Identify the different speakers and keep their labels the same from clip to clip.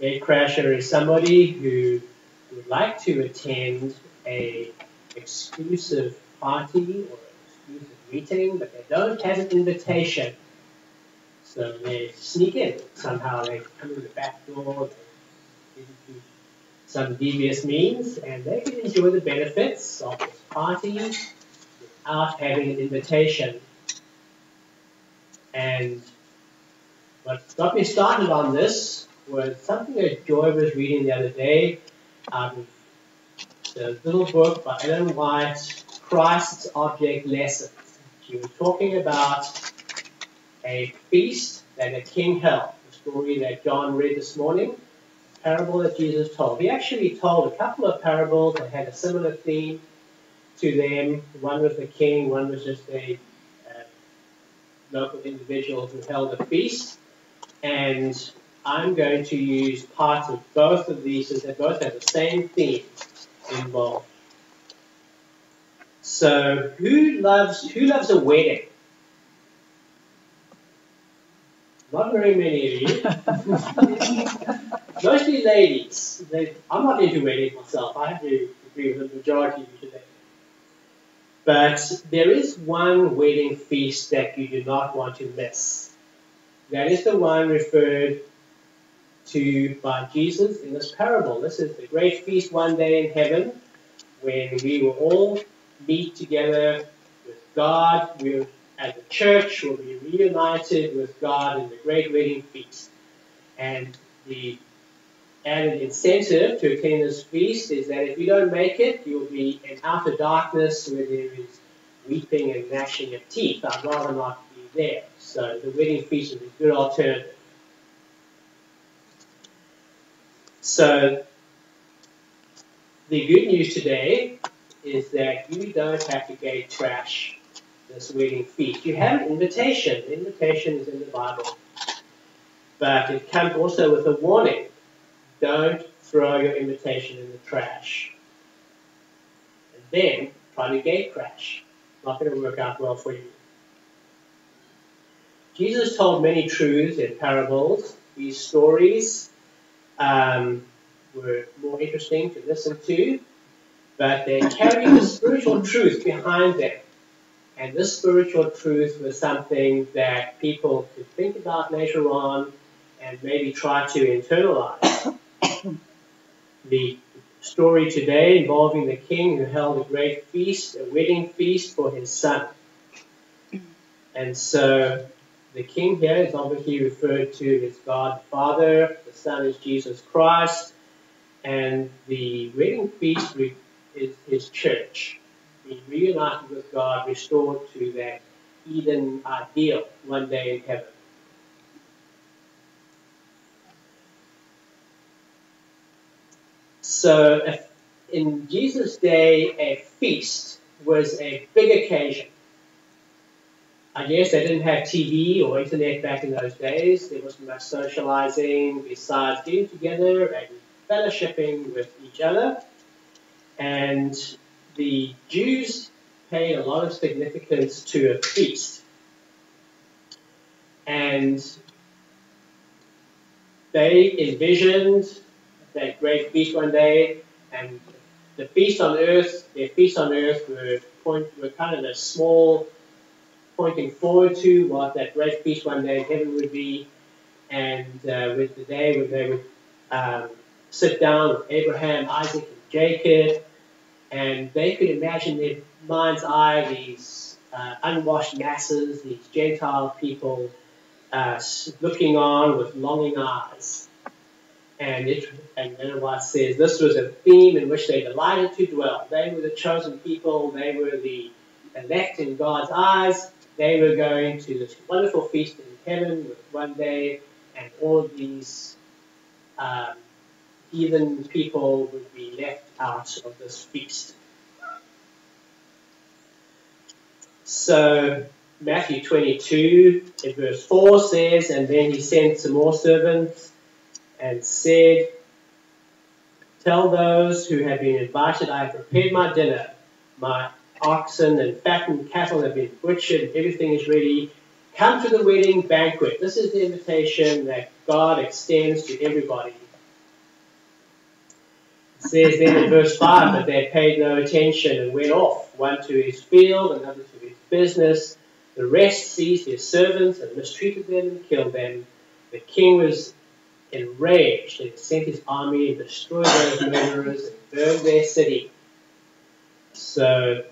Speaker 1: Gatecrasher is somebody who would like to attend a exclusive party or an exclusive meeting, but they don't have an invitation. So they sneak in. Somehow they come in the back door, they get into some devious means, and they can enjoy the benefits of this party without having an invitation. And what got me started on this was something that Joy was reading the other day out of the little book by Ellen White, Christ's Object Lessons. She was talking about a feast that a king held, the story that John read this morning, a parable that Jesus told. He actually told a couple of parables that had a similar theme to them. One was the king, one was just a local individual who held a feast. And I'm going to use parts of both of these as they both have the same theme involved. So who loves a wedding? Not very many of you. Mostly ladies. I'm not into weddings myself. I have to agree with the majority of you today. But there is one wedding feast that you do not want to miss. That is the one referred to by Jesus in this parable. This is the great feast one day in heaven when we will all meet together with God. As a church will be reunited with God in the great wedding feast. And the added incentive to attend this feast is that if you don't make it, you'll be in outer darkness where there is weeping and gnashing of teeth. I'd rather not be there. So the wedding feast is a good alternative. So the good news today is that you don't have to gate crash this wedding feast. You have an invitation. The invitation is in the Bible. But it comes also with a warning. Don't throw your invitation in the trash. And then try to gate crash. Not going to work out well for you. Jesus told many truths in parables. These stories were more interesting to listen to, but they carry the spiritual truth behind them. And this spiritual truth was something that people could think about later on and maybe try to internalize. The story today involving the king who held a great feast, a wedding feast for his son. And so the king here is obviously referred to as God the Father, the Son is Jesus Christ, and the wedding feast is his church, being reunited with God, restored to that Eden ideal one day in heaven. So in Jesus' day, a feast was a big occasion. I guess they didn't have TV or internet back in those days. There wasn't much socializing besides getting together and fellowshipping with each other. And the Jews paid a lot of significance to a feast. And they envisioned that great feast one day, and the feast on earth, their feast on earth were kind of a small pointing forward to what that great feast one day in heaven would be, and with the day when they would sit down with Abraham, Isaac, and Jacob, and they could imagine in their mind's eye these unwashed masses, these Gentile people looking on with longing eyes. And then what says, this was a theme in which they delighted to dwell. They were the chosen people. They were the elect in God's eyes. They were going to this wonderful feast in heaven with one day, and all of these heathen people would be left out of this feast. So Matthew 22 in verse 4 says, and then he sent some more servants and said, tell those who have been invited, I have prepared my dinner. My oxen and fattened cattle have been butchered. Everything is ready. Come to the wedding banquet. This is the invitation that God extends to everybody. It says then in verse 5 that they paid no attention and went off, one to his field, another to his business. The rest seized his servants and mistreated them and killed them. The king was enraged and sent his army and destroyed those murderers and burned their city. So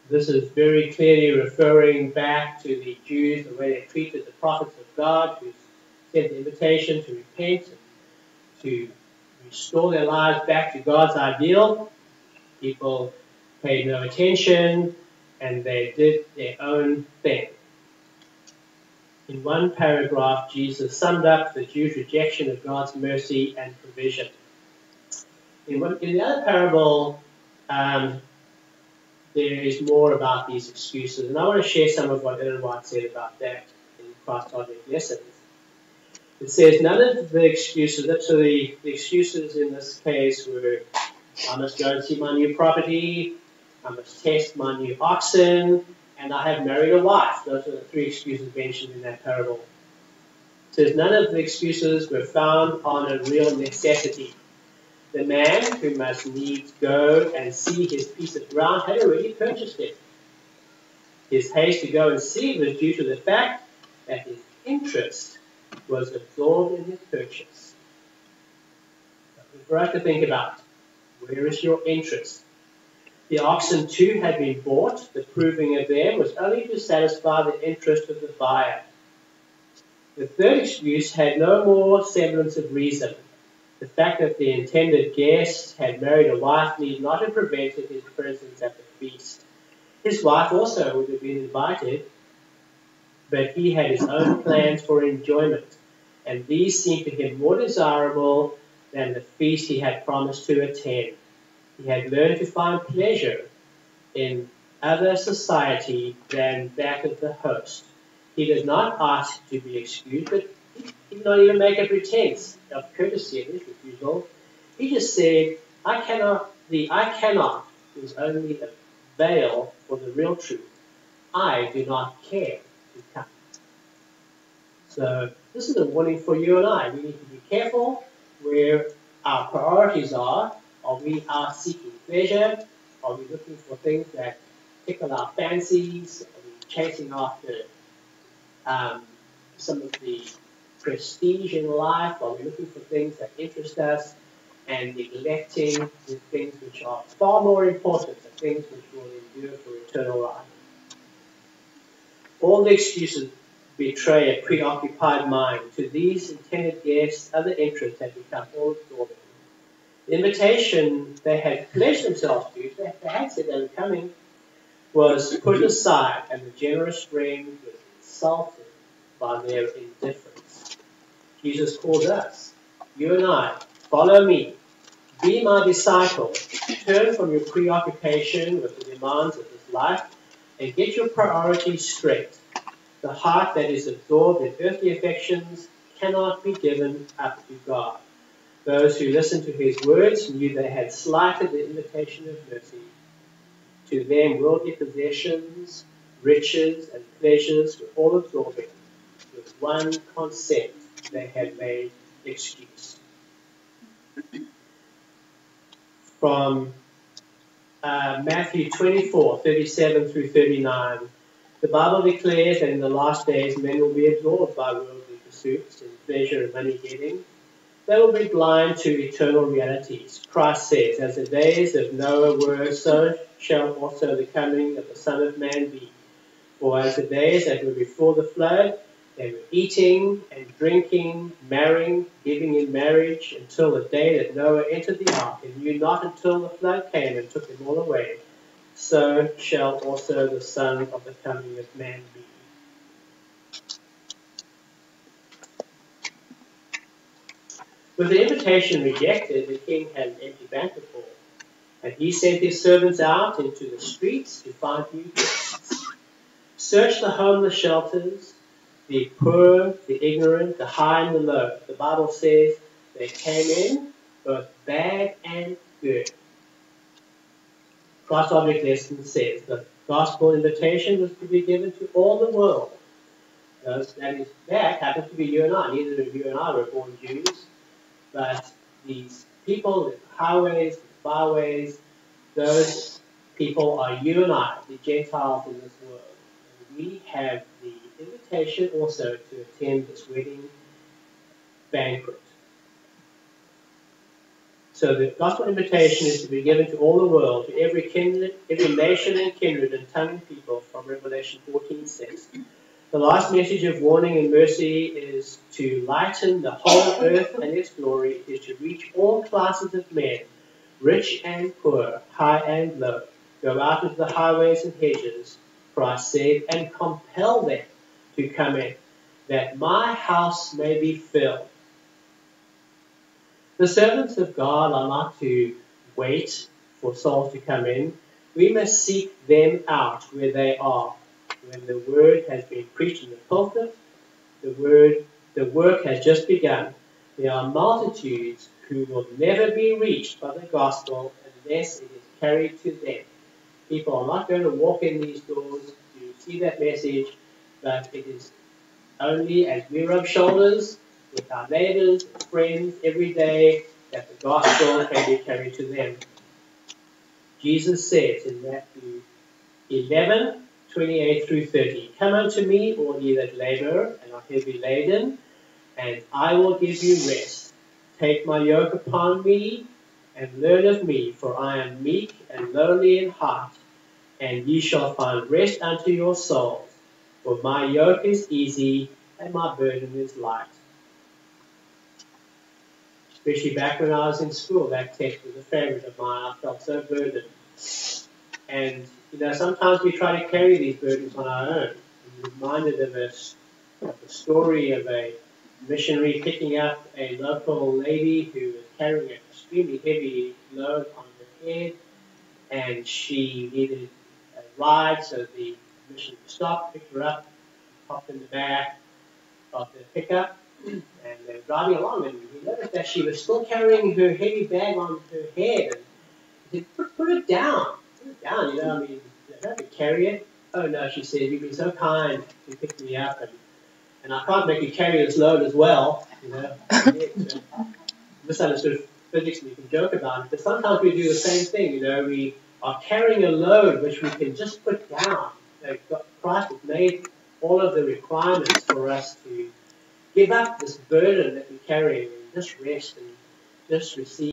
Speaker 1: this is very clearly referring back to the Jews, the way they treated the prophets of God, who sent the invitation to repent and to restore their lives back to God's ideal. People paid no attention and they did their own thing. In one paragraph, Jesus summed up the Jews' rejection of God's mercy and provision. In the other parable, there is more about these excuses, and I want to share some of what Ellen White said about that in Christ Object Lessons. It says none of the excuses, so the excuses in this case were, I must go and see my new property, I must test my new oxen, and I have married a wife. Those are the three excuses mentioned in that parable. It says none of the excuses were found on a real necessity. The man who must needs go and see his piece of ground had already purchased it. His haste to go and see was due to the fact that his interest was absorbed in his purchase. Something for us to think about. Where is your interest? The oxen too had been bought. The proving of them was only to satisfy the interest of the buyer. The third excuse had no more semblance of reason. The fact that the intended guest had married a wife need not have prevented his presence at the feast. His wife also would have been invited, but he had his own plans for enjoyment, and these seemed to him more desirable than the feast he had promised to attend. He had learned to find pleasure in other society than that of the host. He did not ask to be excused, but he did not even make a pretense of courtesy in his refusal. He just said, I cannot is only a veil for the real truth. I do not care to come. So this is a warning for you and I. We need to be careful where our priorities are. Are we seeking pleasure? Are we looking for things that tickle our fancies? Are we chasing after some of the prestige in life? Are we looking for things that interest us and neglecting the things which are far more important, the things which will endure for eternal life? All the excuses betray a preoccupied mind. To these intended guests, other interests had become all absorbing. The invitation they had pledged themselves to, they had said they were coming, was put aside, and the generous friend was insulted by their indifference. Jesus calls us, you and I, follow me, be my disciple, turn from your preoccupation with the demands of this life, and get your priorities straight. The heart that is absorbed in earthly affections cannot be given up to God. Those who listened to his words knew they had slighted the invitation of mercy. To them, worldly possessions, riches, and pleasures were all absorbing. With one consent, they had made excuse. From Matthew 24:37 through 39, the Bible declares that in the last days men will be absorbed by worldly pursuits and pleasure and money getting. They will be blind to eternal realities. Christ says, as the days of Noah were, so shall also the coming of the Son of Man be. For as the days that were before the flood, they were eating and drinking, marrying, giving in marriage, until the day that Noah entered the ark, and knew not until the flood came and took them all away. So shall also the Son of the coming of Man be. With the invitation rejected, the king had an empty banquet hall, and he sent his servants out into the streets to find new guests. Search the homeless shelters, the poor, the ignorant, the high and the low. The Bible says they came in, both bad and good. Christ Object Lesson says the gospel invitation was to be given to all the world. That happens to be you and I. Neither of you and I were born Jews, but these people, there's the highways, the byways. Those people are you and I, the Gentiles in this world. And we have the invitation also to attend this wedding banquet. So the gospel invitation is to be given to all the world, to every kindred, every nation and kindred and tongue and people, from Revelation 14:6. The last message of warning and mercy is to lighten the whole earth and its glory. It is to reach all classes of men, rich and poor, high and low. Go out into the highways and hedges, Christ said, and compel them to come in, that my house may be filled. The servants of God are not to wait for souls to come in. We must seek them out where they are. When the word has been preached in the pulpit, the work has just begun. There are multitudes who will never be reached by the gospel unless it is carried to them. People are not going to walk in these doors to see that message, but it is only as we rub shoulders with our neighbors and friends every day that the gospel can be carried to them. Jesus says in Matthew 11:28 through 30, "Come unto me, all ye that labor and are heavy laden, and I will give you rest. Take my yoke upon me, and learn of me, for I am meek and lowly in heart, and ye shall find rest unto your souls. For my yoke is easy, and my burden is light." Especially back when I was in school, that text was a favorite of mine. I felt so burdened. And, sometimes we try to carry these burdens on our own. I'm reminded of the story of a missionary picking up a local lady who was carrying an extremely heavy load on her head, and she needed a ride, so the missionary stopped, picked her up, popped in the back of the pickup, and they were driving along, and he noticed that she was still carrying her heavy bag on her head, and he said, put it down. Put it down, you don't have to carry it. "Oh no," she said, "you've been so kind to pick me up, and I can't make you carry this load as well." So misunderstood physics, and you can joke about it, but sometimes we do the same thing. We are carrying a load which we can just put down. Christ has made all of the requirements for us to give up this burden that we carry and just rest and just receive.